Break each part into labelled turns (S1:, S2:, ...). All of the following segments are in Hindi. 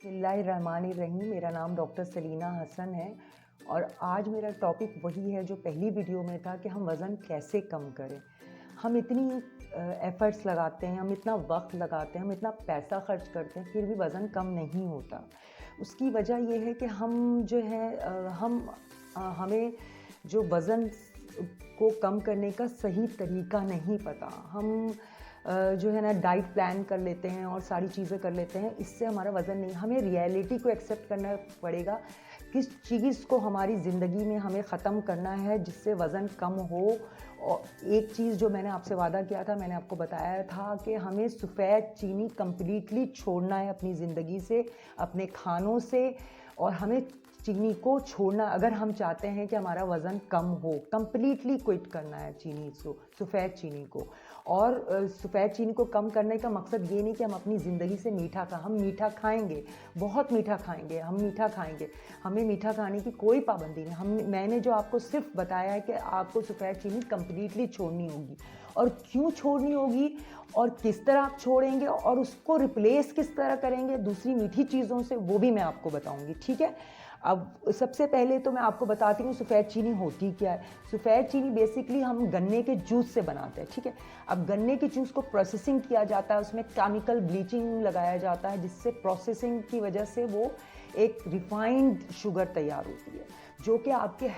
S1: बिस्मिल्लाहिर्रहमानिर्रहीम। मेरा नाम डॉक्टर सलीना हसन है और आज मेरा टॉपिक वही है जो पहली वीडियो में था कि हम वज़न कैसे कम करें। हम इतनी एफ़र्ट्स लगाते हैं, हम इतना वक़्त लगाते हैं, हम इतना पैसा ख़र्च करते हैं, फिर भी वज़न कम नहीं होता। उसकी वजह ये है कि हम जो है हमें जो वज़न को कम करने का सही तरीका नहीं पता। हम जो है ना डाइट प्लान कर लेते हैं और सारी चीज़ें कर लेते हैं, इससे हमारा वज़न नहीं, हमें रियलिटी को एक्सेप्ट करना पड़ेगा। किस चीज़ को हमारी ज़िंदगी में हमें ख़त्म करना है जिससे वज़न कम हो। और एक चीज़ जो मैंने आपसे वादा किया था, मैंने आपको बताया था कि हमें सफ़ेद चीनी कंप्लीटली छोड़ना है अपनी ज़िंदगी से, अपने खानों से, और हमें चीनी को छोड़ना अगर हम चाहते हैं कि हमारा वज़न कम हो। कंप्लीटली क्विट करना है चीनी को, सफ़ेद चीनी को। और सफ़ेद चीनी को कम करने का मकसद ये नहीं कि हम अपनी ज़िंदगी से मीठा हम मीठा खाएंगे, बहुत मीठा खाएंगे, हम मीठा खाएंगे, हमें मीठा खाने की कोई पाबंदी नहीं। मैंने जो आपको सिर्फ बताया है कि आपको सफ़ेद चीनी कंप्लीटली छोड़नी होगी, और क्यों छोड़नी होगी और किस तरह आप छोड़ेंगे और उसको रिप्लेस किस तरह करेंगे दूसरी मीठी चीज़ों से, वो भी मैं आपको बताऊंगी, ठीक है। अब सबसे पहले तो मैं आपको बताती हूँ सफ़ेद चीनी होती क्या है। सफ़ेद चीनी बेसिकली हम गन्ने के जूस से बनाते हैं, ठीक है। अब गन्ने के जूस को प्रोसेसिंग किया जाता है, उसमें केमिकल ब्लीचिंग लगाया जाता है, जिससे प्रोसेसिंग की वजह से वो एक रिफाइंड शुगर तैयार होती है जो कि आपके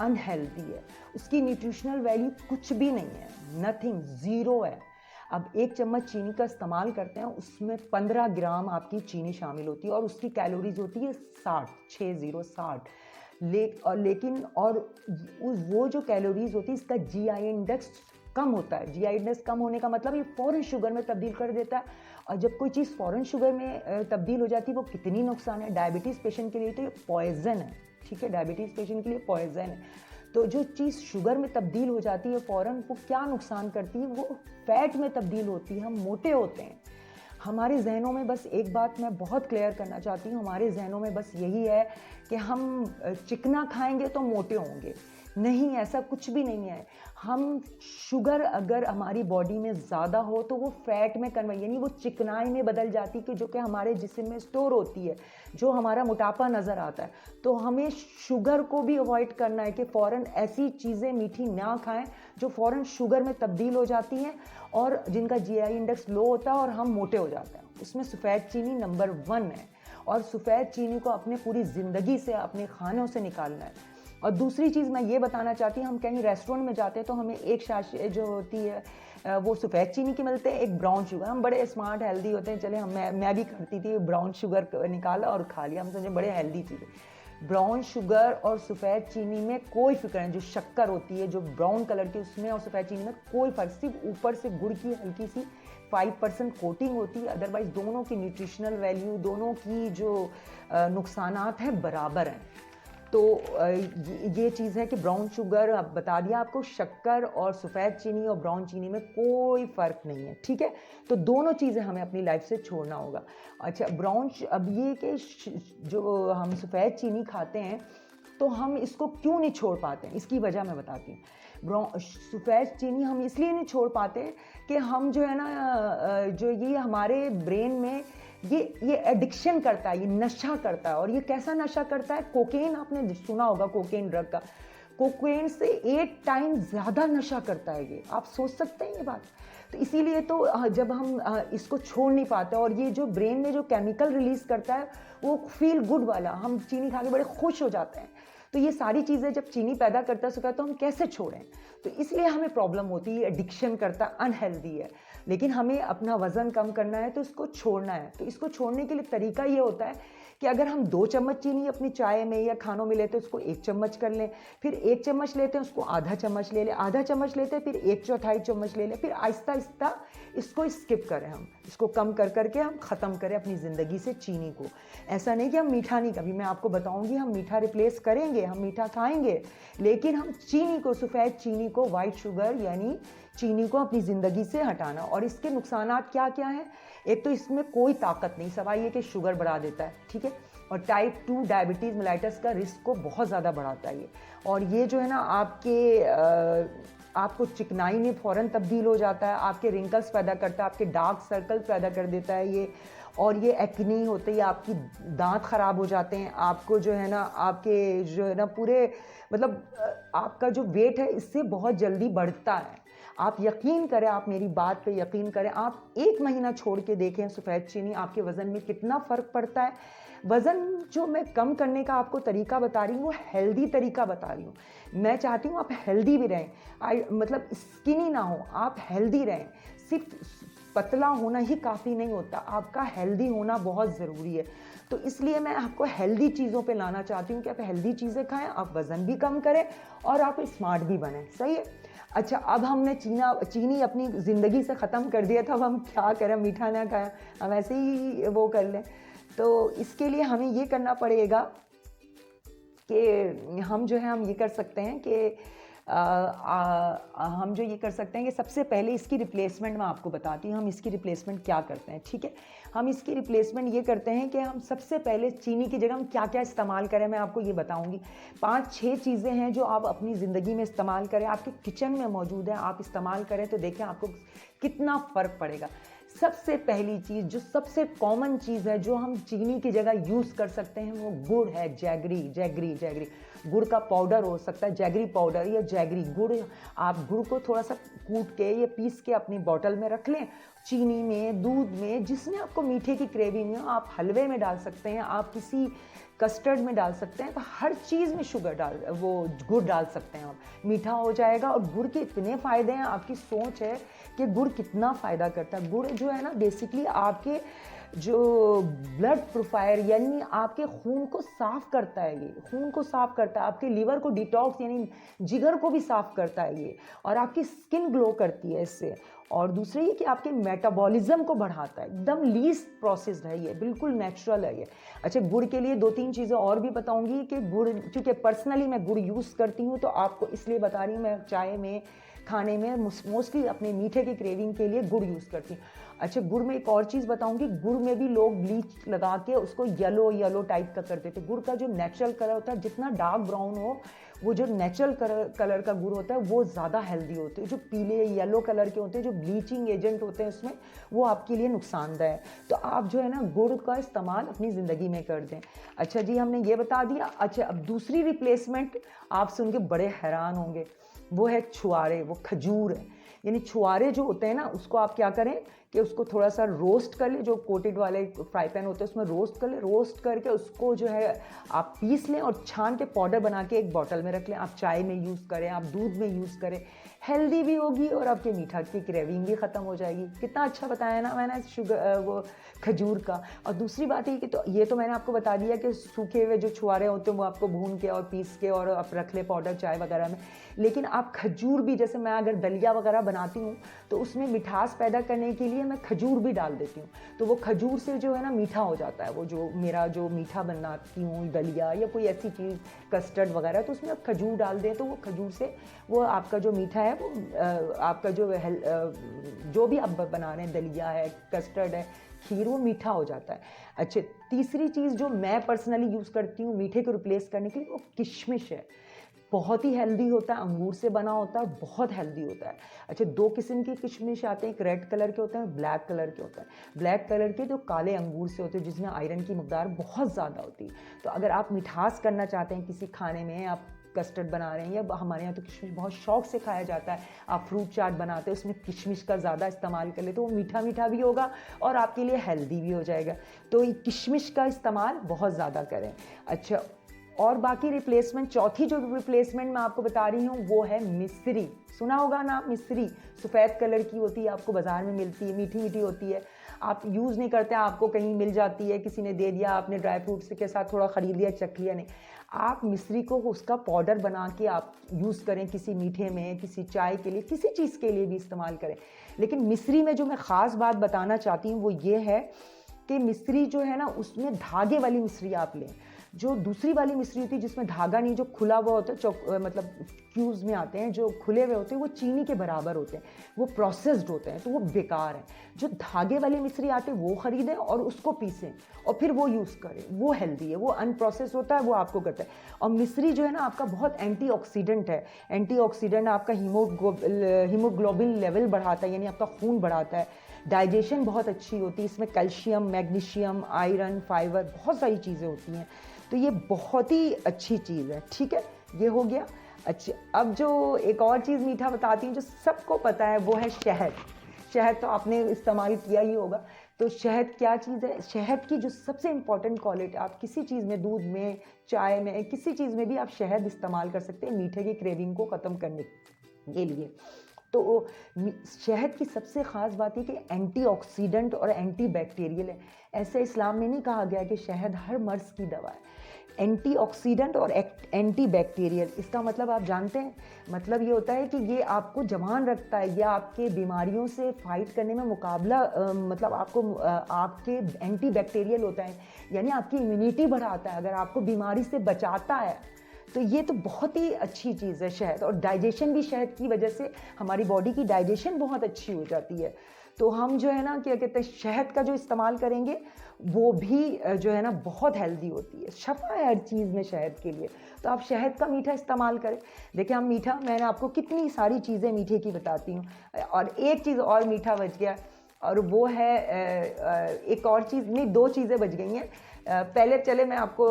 S1: अनहेल्दी है। उसकी न्यूट्रिशनल वैल्यू कुछ भी नहीं है, नथिंग, ज़ीरो है। अब एक चम्मच चीनी का इस्तेमाल करते हैं, उसमें 15 ग्राम आपकी चीनी शामिल होती है और उसकी कैलोरीज होती है 60 लेकिन वो जो कैलोरीज होती है, इसका जीआई इंडेक्स कम होता है। जीआई इंडेक्स कम होने का मतलब ये फ़ौरन शुगर में तब्दील कर देता है, और जब कोई चीज़ फ़ौरन शुगर में तब्दील हो जाती है वो कितनी नुकसान है। डायबिटीज़ पेशेंट के लिए तो ये पॉइज़न है, ठीक है, डायबिटीज़ पेशेंट के लिए पॉइज़न है। तो जो चीज़ शुगर में तब्दील हो जाती है फ़ौरन, वो क्या नुकसान करती है, वो फैट में तब्दील होती है, हम मोटे होते हैं। हमारे जहनों में बस एक बात मैं बहुत क्लियर करना चाहती हूँ, हमारे जहनों में बस यही है कि हम चिकना खाएंगे तो मोटे होंगे। नहीं, ऐसा कुछ भी नहीं है। हम शुगर अगर हमारी बॉडी में ज़्यादा हो तो वो फैट में कन्वर्ट, यानी वो चिकनाई में बदल जाती है, जो कि हमारे जिस्म में स्टोर होती है, जो हमारा मोटापा नज़र आता है। तो हमें शुगर को भी अवॉइड करना है कि फ़ौरन ऐसी चीज़ें मीठी ना खाएं जो फ़ौरन शुगर में तब्दील हो जाती हैं और जिनका जीआई इंडेक्स लो होता है और हम मोटे हो जाते हैं। उसमें सफ़ेद चीनी नंबर 1 है, और सफ़ेद चीनी को अपने पूरी ज़िंदगी से, अपने खानों से निकालना है। और दूसरी चीज़ मैं ये बताना चाहती हूँ, हम कहीं रेस्टोरेंट में जाते हैं तो हमें एक शाशी जो होती है वो सफ़ेद चीनी की मिलते हैं, एक ब्राउन शुगर। हम बड़े स्मार्ट हेल्दी होते हैं, चले मैं भी करती थी, ब्राउन शुगर निकाला और खा लिया, हम समझे बड़े हेल्दी चीज़ें। ब्राउन शुगर और सफ़ेद चीनी में कोई फ़िक्र नहीं। जो शक्कर होती है जो ब्राउन कलर की, उसमें और सफ़ेद चीनी में कोई फ़र्क, सिर्फ ऊपर से गुड़ की हल्की सी 5% कोटिंग होती है। अदरवाइज़ दोनों की न्यूट्रिशनल वैल्यू, दोनों की जो नुकसानात हैं बराबर हैं। तो ये चीज़ है कि ब्राउन शुगर, अब बता दिया आपको, शक्कर और सफ़ेद चीनी और ब्राउन चीनी में कोई फ़र्क नहीं है, ठीक है। तो दोनों चीज़ें हमें अपनी लाइफ से छोड़ना होगा। अच्छा, अब ये कि जो हम सफ़ेद चीनी खाते हैं तो हम इसको क्यों नहीं छोड़ पाते हैं, इसकी वजह मैं बताती हूँ। सफ़ेद चीनी हम इसलिए नहीं छोड़ पाते कि हम जो है ना जो ये हमारे ब्रेन में ये एडिक्शन करता है, ये नशा करता है। और ये कैसा नशा करता है? कोकेन, आपने सुना होगा कोकेन ड्रग का। कोकेन से 8 टाइम ज़्यादा नशा करता है ये, आप सोच सकते हैं ये बात। तो इसीलिए तो जब हम इसको छोड़ नहीं पाते, और ये जो ब्रेन में जो केमिकल रिलीज़ करता है वो फील गुड वाला, हम चीनी खा के बड़े खुश हो जाते हैं। तो ये सारी चीज़ें जब चीनी पैदा करता है तो हम कैसे छोड़ें? तो इसलिए हमें प्रॉब्लम होती है, एडिक्शन करता, अनहेल्दी है। लेकिन हमें अपना वज़न कम करना है तो इसको छोड़ना है। तो इसको छोड़ने के लिए तरीका ये होता है कि अगर हम 2 चम्मच चीनी अपनी चाय में या खानों में लेते हैं, उसको 1 चम्मच कर लें, फिर 1 चम्मच लेते हैं उसको आधा चम्मच ले लें, आधा चम्मच लेते हैं फिर 1/4 चम्मच ले लें, फिर आहिस्ता आहिस्ता इसको स्किप करें, हम इसको कम कर करके हम ख़त्म करें अपनी ज़िंदगी से चीनी को। ऐसा नहीं कि हम मीठा नहीं, कभी मैं आपको बताऊंगी हम मीठा रिप्लेस करेंगे, हम मीठा खाएंगे, लेकिन हम चीनी को, सफ़ेद चीनी को, वाइट शुगर यानी चीनी को अपनी ज़िंदगी से हटाना। और इसके नुकसानात क्या क्या हैं? एक तो इसमें कोई ताकत नहीं, सवाल ये कि शुगर बढ़ा देता है, ठीक है। और टाइप 2 डायबिटीज़ मेलाइटस का रिस्क को बहुत ज़्यादा बढ़ाता है ये। और ये जो है ना आपको चिकनाई में फ़ौरन तब्दील हो जाता है, आपके रिंकल्स पैदा करता है, आपके डार्क सर्कल पैदा कर देता है ये। और ये एक्ने होते हैं, आपकी दांत ख़राब हो जाते हैं, आपको जो है ना आपके जो है ना पूरे मतलब आपका जो वेट है इससे बहुत जल्दी बढ़ता है। आप यकीन करें, आप मेरी बात पे यकीन करें, आप 1 महीना छोड़ के देखें सफ़ेद चीनी, आपके वज़न में कितना फ़र्क पड़ता है। वज़न जो मैं कम करने का आपको तरीका बता रही हूँ वो हेल्दी तरीका बता रही हूँ। मैं चाहती हूँ आप हेल्दी भी रहें, मतलब स्किनी ना हो, आप हेल्दी रहें। सिर्फ पतला होना ही काफ़ी नहीं होता, आपका हेल्दी होना बहुत ज़रूरी है। तो इसलिए मैं आपको हेल्दी चीज़ों पे लाना चाहती हूँ कि आप हेल्दी चीज़ें खाएं, आप वज़न भी कम करें और आप स्मार्ट भी बनें। सही है। अच्छा, अब हमने चीनी अपनी ज़िंदगी से ख़त्म कर दिया था, अब हम क्या करें, मीठा ना खाएं, हम ऐसे ही वो कर लें। तो इसके लिए हमें ये करना पड़ेगा कि हम जो है हम ये कर सकते हैं कि हम जो ये कर सकते हैं कि सबसे पहले इसकी रिप्लेसमेंट मैं आपको बताती हूँ, हम इसकी रिप्लेसमेंट क्या करते हैं। ठीक है, हम इसकी रिप्लेसमेंट ये करते हैं कि हम सबसे पहले चीनी की जगह हम क्या क्या इस्तेमाल करें, मैं आपको ये बताऊँगी। 5-6 चीज़ें हैं जो आप अपनी ज़िंदगी में इस्तेमाल करें, आपके किचन में मौजूद है, आप इस्तेमाल करें तो देखें आपको कितना फ़र्क पड़ेगा। सबसे पहली चीज़, जो सबसे कॉमन चीज़ है जो हम चीनी की जगह यूज़ कर सकते हैं, वो गुड़ है। जैगरी गुड़ का पाउडर हो सकता है, जैगरी पाउडर या जैगरी गुड़। आप गुड़ को थोड़ा सा कूट के या पीस के अपनी बॉटल में रख लें, चीनी में, दूध में, जिसमें आपको मीठे की क्रेविंग है। आप हलवे में डाल सकते हैं, आप किसी कस्टर्ड में डाल सकते हैं, तो हर चीज़ में वो गुड़ डाल सकते हैं आप, मीठा हो जाएगा। और गुड़ के इतने फ़ायदे हैं, आपकी सोच है कि गुड़ कितना फ़ायदा करता है। गुड़ जो है ना बेसिकली आपके जो ब्लड प्रोफाइल यानी आपके खून को साफ़ करता है, ये खून को साफ़ करता है, आपके लीवर को डिटॉक्स यानी जिगर को भी साफ़ करता है ये, और आपकी स्किन ग्लो करती है इससे। और दूसरी ये कि आपके मेटाबॉलिज्म को बढ़ाता है, एकदम लीस्ट प्रोसेस्ड है ये, बिल्कुल नेचुरल है ये। अच्छा, गुड़ के लिए 2-3 चीज़ें और भी बताऊंगी कि गुड़, क्योंकि पर्सनली मैं गुड़ यूज़ करती हूँ तो आपको इसलिए बता रही हूँ। मैं चाय में, खाने में मोस्टली अपने मीठे की क्रेविंग के लिए गुड़ यूज़ करती हूँ। अच्छा, गुड़ में एक और चीज़ बताऊंगी, गुड़ में भी लोग ब्लीच लगा के उसको येलो टाइप का कर देते। गुड़ का जो नेचुरल कलर होता है, जितना डार्क ब्राउन हो, वो जो नेचुरल कलर का गुड़ होता है वो ज़्यादा हेल्दी होते हैं। जो पीले येलो कलर के होते हैं, जो ब्लीचिंग एजेंट होते हैं उसमें, वो आपके लिए नुकसानदेह है। तो आप जो है ना गुड़ का इस्तेमाल अपनी ज़िंदगी में कर दें। अच्छा जी, हमने ये बता दिया। अच्छा, अब दूसरी रिप्लेसमेंट आप सुन के बड़े हैरान होंगे, वो है छुआरे, वो खजूर है। यानी छुआरे जो होते हैं ना, उसको आप क्या करें कि उसको थोड़ा सा रोस्ट कर ले, जो कोटेड वाले फ्राई पैन होते हैं उसमें रोस्ट कर ले, रोस्ट करके उसको जो है आप पीस लें और छान के पाउडर बना के एक बॉटल में रख लें। आप चाय में यूज़ करें, आप दूध में यूज़ करें, हेल्दी भी होगी और आपके मीठा की क्रेविंग भी ख़त्म हो जाएगी। कितना अच्छा बताया ना मैंने वो खजूर का। और दूसरी बात है कि ये तो मैंने आपको बता दिया कि सूखे हुए जो छुआरे होते हैं वो आपको भून के और पीस के और आप रख ले पाउडर चाय वगैरह में। लेकिन आप खजूर भी, जैसे मैं अगर दलिया वगैरह बनाती हूँ तो उसमें मिठास पैदा करने के लिए मैं खजूर भी डाल देती हूँ। तो वो खजूर से जो है ना मीठा हो जाता है, वो जो मेरा जो मीठा बनाती हूँ दलिया या कोई ऐसी चीज़ कस्टर्ड वगैरह, तो उसमें आप खजूर डाल दें तो वो खजूर से वो आपका जो मीठा है वो आपका जो भी आप बना रहे हैं, दलिया है, कस्टर्ड है, खीर, वो मीठा हो जाता है। अच्छा, तीसरी चीज़ जो मैं पर्सनली यूज़ करती हूँ मीठे को रिप्लेस करने के लिए, वो किशमिश है। बहुत ही हेल्दी होता है, अंगूर से बना होता है, बहुत हेल्दी होता है। अच्छा, 2 किस्म के किशमिश आते हैं, एक रेड कलर के होते हैं, ब्लैक कलर के होते हैं। ब्लैक कलर के जो काले अंगूर से होते हैं, जिसमें आयरन की मकदार बहुत ज़्यादा होती है। तो अगर आप मिठास करना चाहते हैं किसी खाने में, आप कस्टर्ड बना रहे हैं, या हमारे यहाँ तो किशमिश बहुत शौक से खाया जाता है, आप फ्रूट चाट बनाते हैं उसमें किशमिश का ज़्यादा इस्तेमाल कर ले तो वो मीठा मीठा भी होगा और आपके लिए हेल्दी भी हो जाएगा। तो ये किशमिश का इस्तेमाल बहुत ज़्यादा करें। अच्छा, और बाकी रिप्लेसमेंट, चौथी जो रिप्लेसमेंट मैं आपको बता रही हूँ वो है मिश्री। सुना होगा ना, मिश्री सफ़ेद कलर की होती है, आपको बाज़ार में मिलती है, मीठी मीठी होती है, आप यूज़ नहीं करते, आपको कहीं मिल जाती है, किसी ने दे दिया, आपने ड्राई फ्रूट्स के साथ थोड़ा ख़रीद लिया, चख लिया। नहीं, आप मिश्री को उसका पाउडर बना के आप यूज़ करें, किसी मीठे में, किसी चाय के लिए, किसी चीज़ के लिए भी इस्तेमाल करें। लेकिन मिश्री में जो मैं ख़ास बात बताना चाहती हूँ वो ये है कि मिश्री जो है ना, उसमें धागे वाली मिश्री आप लें। जो दूसरी वाली मिश्री होती है जिसमें धागा नहीं, जो खुला हुआ होता है, मतलब क्यूब्स में आते हैं, जो खुले हुए होते हैं वो चीनी के बराबर होते हैं, वो प्रोसेस्ड होते हैं, तो वो बेकार है। जो धागे वाली मिश्री आते हैं वो ख़रीदें और उसको पीसें और फिर वो यूज़ करें, वो हेल्दी है, वो अनप्रोसेस होता है, वो आपको करता है। और मिश्री जो है ना आपका बहुत एंटीऑक्सीडेंट है। एंटीऑक्सीडेंट आपका हीमोग्लोबिन लेवल बढ़ाता है, यानी आपका खून बढ़ाता है। डाइजेशन बहुत अच्छी होती है, इसमें कैल्शियम, मैग्नीशियम, आयरन, फाइबर, बहुत सारी चीज़ें होती हैं, तो ये बहुत ही अच्छी चीज़ है। ठीक है, ये हो गया। अच्छा, अब जो एक और चीज़ मीठा बताती हूँ जो सबको पता है, वो है शहद। शहद तो आपने इस्तेमाल किया ही होगा। तो शहद क्या चीज़ है? शहद की जो सबसे इम्पॉर्टेंट क्वालिटी, आप किसी चीज़ में, दूध में, चाय में, किसी चीज़ में भी आप शहद इस्तेमाल कर सकते हैं मीठे की क्रेविंग को ख़त्म करने के लिए। तो शहद की सबसे ख़ास बात ये कि एंटीऑक्सीडेंट और एंटीबैक्टीरियल है। ऐसे इस्लाम में नहीं कहा गया कि शहद हर मर्ज़ की दवा है। एंटीऑक्सीडेंट और एंटीबैक्टीरियल, इसका मतलब आप जानते हैं? मतलब ये होता है कि ये आपको जवान रखता है, या आपके बीमारियों से फाइट करने में मुकाबला मतलब आपके एंटीबैक्टीरियल होता है, यानी आपकी इम्यूनिटी बढ़ाता है, अगर आपको बीमारी से बचाता है। तो ये तो बहुत ही अच्छी चीज़ है शहद। और डाइजेशन भी शहद की वजह से हमारी बॉडी की डाइजेशन बहुत अच्छी हो जाती है। तो हम जो है ना, क्या कहते हैं, शहद का जो इस्तेमाल करेंगे वो भी जो है ना बहुत हेल्दी होती है, शफा है हर चीज़ में शहद के लिए। तो आप शहद का मीठा इस्तेमाल करें। देखिए, हम मीठा, मैंने आपको कितनी सारी चीज़ें मीठे की बताती हूँ, और एक चीज़ और मीठा बच गया, और वो है एक और चीज़ नहीं, दो चीज़ें बच गई हैं। पहले चले मैं आपको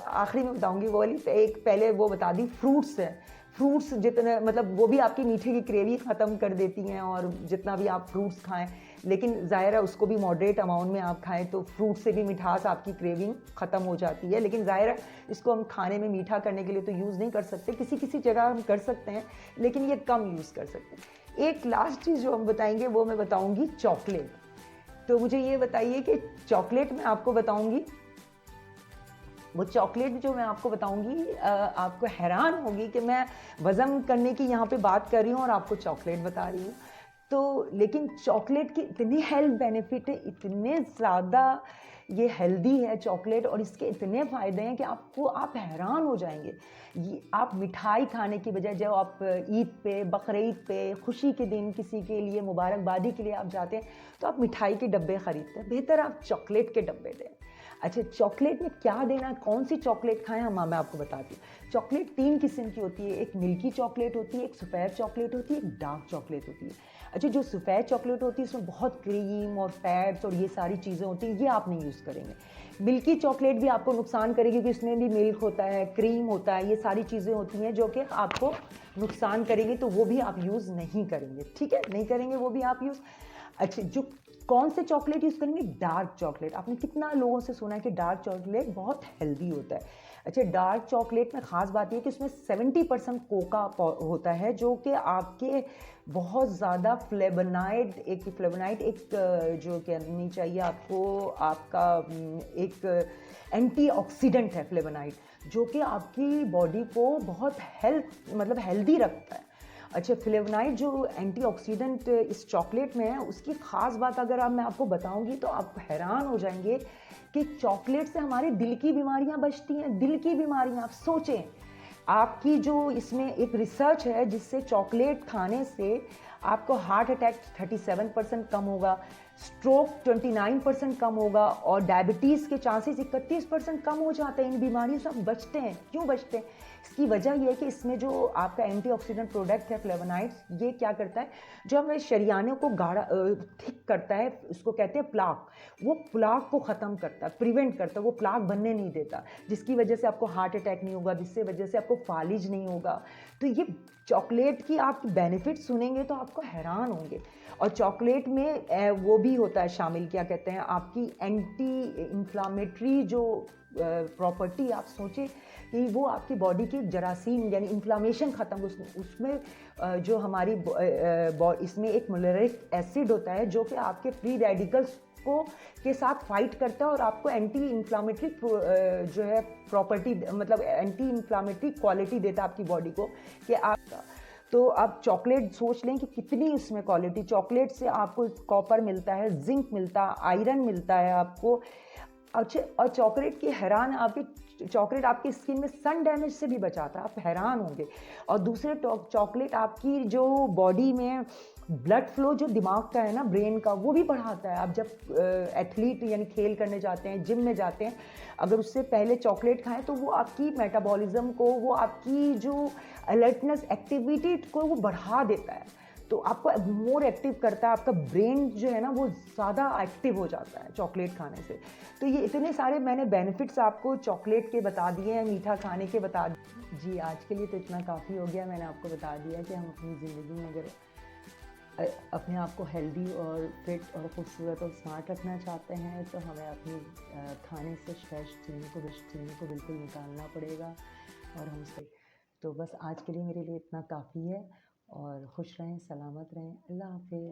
S1: आखिरी में बताऊंगी वो वाली, एक पहले वो बता दी, फ्रूट्स है। फ्रूट्स जितने, मतलब वो भी आपकी मीठे की क्रेविंग ख़त्म कर देती हैं, और जितना भी आप फ्रूट्स खाएं, लेकिन ज़ाहिर है उसको भी मॉडरेट अमाउंट में आप खाएं, तो फ्रूट से भी मिठास आपकी क्रेविंग ख़त्म हो जाती है। लेकिन ज़ाहिर है इसको हम खाने में मीठा करने के लिए तो यूज़ नहीं कर सकते, किसी किसी जगह हम कर सकते हैं, लेकिन ये कम यूज़ कर सकते हैं। एक लास्ट चीज़ जो हम बताएंगे वो मैं बताऊंगी चॉकलेट। तो मुझे ये बताइए कि चॉकलेट में आपको बताऊंगी, वो चॉकलेट जो मैं आपको बताऊंगी, आपको हैरान होगी कि मैं वज़न करने की यहाँ पे बात कर रही हूँ और आपको चॉकलेट बता रही हूँ। तो लेकिन चॉकलेट की इतनी हेल्थ बेनिफिट है, इतने ज़्यादा ये हेल्दी है चॉकलेट, और इसके इतने फ़ायदे हैं कि आप हैरान हो जाएंगे। ये आप मिठाई खाने की बजाय, जब आप ईद पे, बकरीद पे, खुशी के दिन किसी के लिए मुबारकबादी के लिए आप जाते हैं, तो आप मिठाई के डब्बे ख़रीदते हैं, बेहतर आप चॉकलेट के डब्बे दें। अच्छा, चॉकलेट में क्या देना, कौन सी चॉकलेट खाएं, हम मैं आपको बताती हूँ। चॉकलेट 3 किस्म की होती है, एक मिल्की चॉकलेट होती है, एक सफ़ेद चॉकलेट होती है, एक डार्क चॉकलेट होती है। अच्छा, जो सफ़ेद चॉकलेट होती है इसमें बहुत क्रीम और फैट्स और ये सारी चीज़ें होती हैं, ये आप नहीं यूज़ करेंगे। मिल्की चॉकलेट भी आपको नुकसान करेगी, क्योंकि इसमें भी मिल्क होता है, क्रीम होता है, ये सारी चीज़ें होती हैं जो कि आपको नुकसान करेंगी, तो वो भी आप यूज़ नहीं करेंगे। ठीक है, नहीं करेंगे वो भी आप यूज़। अच्छा, जो कौन से चॉकलेट यूज़ करेंगे? Dark chocolate. आपने कितना लोगों से सुना है कि डार्क चॉकलेट बहुत हेल्दी होता है। अच्छा, डार्क चॉकलेट में ख़ास बात ये है कि उसमें 70% कोका होता है, जो कि आपके बहुत ज़्यादा फ्लेवोनाइड, एक जो कहनी चाहिए आपको, आपका एक एंटीऑक्सीडेंट है फ्लेवोनाइड, जो कि आपकी बॉडी को बहुत हेल्दी रखता है। अच्छा, फ्लेवोनाइड जो एंटीऑक्सीडेंट इस चॉकलेट में है, उसकी ख़ास बात अगर मैं आपको बताऊंगी तो आप हैरान हो जाएंगे कि चॉकलेट से हमारे दिल की बीमारियां बचती हैं। दिल की बीमारियां, आप सोचें, आपकी जो इसमें एक रिसर्च है जिससे चॉकलेट खाने से आपको हार्ट अटैक 37% कम होगा, स्ट्रोक 29% कम होगा, और डायबिटीज़ के चांसेस 31% कम हो जाते हैं। इन बीमारियों से हम बचते हैं। क्यों बचते हैं? इसकी वजह यह है कि इसमें जो आपका एंटीऑक्सीडेंट प्रोडक्ट है फ्लेवोनाइड्स, ये क्या करता है, जो हमारे शरीयानों को गाढ़ा थिक करता है, उसको कहते हैं प्लाक, वो प्लाक को ख़त्म करता है, प्रिवेंट करता है, वो प्लाक बनने नहीं देता, जिसकी वजह से आपको हार्ट अटैक नहीं होगा, जिससे वजह से आपको फालिज नहीं होगा। तो ये चॉकलेट की आप बेनिफिट सुनेंगे तो आपको हैरान होंगे। और चॉकलेट में वो भी होता है शामिल, क्या कहते हैं, आपकी एंटी इन्फ्लामेटरी जो प्रॉपर्टी, आप सोचें कि वो आपकी बॉडी की जरासीम यानी इन्फ्लामेशन ख़त्म, उसमें जो हमारी इसमें एक मोलरिक एसिड होता है जो कि आपके फ्री रेडिकल्स को के साथ फाइट करता है और आपको एंटी इन्फ्लामेटरी जो है प्रॉपर्टी, मतलब एंटी इन्फ्लामेटरी क्वालिटी देता है आपकी बॉडी को, कि आप, तो आप चॉकलेट सोच लें कि कितनी इसमें क्वालिटी। चॉकलेट से आपको कॉपर मिलता है, जिंक मिलता है, आयरन मिलता है आपको। अच्छा, और चॉकलेट की हैरान, चॉकलेट आपकी स्किन में सन डैमेज से भी बचाता है, आप हैरान होंगे। और दूसरे चॉकलेट आपकी जो बॉडी में ब्लड फ्लो जो दिमाग का है ना, ब्रेन का, वो भी बढ़ाता है। आप जब एथलीट यानी खेल करने जाते हैं, जिम में जाते हैं, अगर उससे पहले चॉकलेट खाएं तो वो आपकी मेटाबॉलिज्म को, वो आपकी जो अलर्टनेस एक्टिविटी को वो बढ़ा देता है। तो आपको मोर एक्टिव करता है, आपका ब्रेन जो है ना वो ज़्यादा एक्टिव हो जाता है चॉकलेट खाने से। तो ये इतने सारे मैंने बेनिफिट्स आपको चॉकलेट के बता दिए हैं, मीठा खाने के बता दिए। जी, आज के लिए तो इतना काफ़ी हो गया। मैंने आपको बता दिया कि हम अपनी ज़िंदगी में अगर अपने आप को हेल्दी और फिट और खूबसूरत और स्मार्ट रखना चाहते हैं तो हमें अपनी खाने से फ्रेश चीनी को बिल्कुल निकालना पड़ेगा और हमसे। तो बस आज के लिए मेरे लिए इतना काफ़ी है और खुश रहें, सलामत रहें। अल्लाह हाफ़िज़।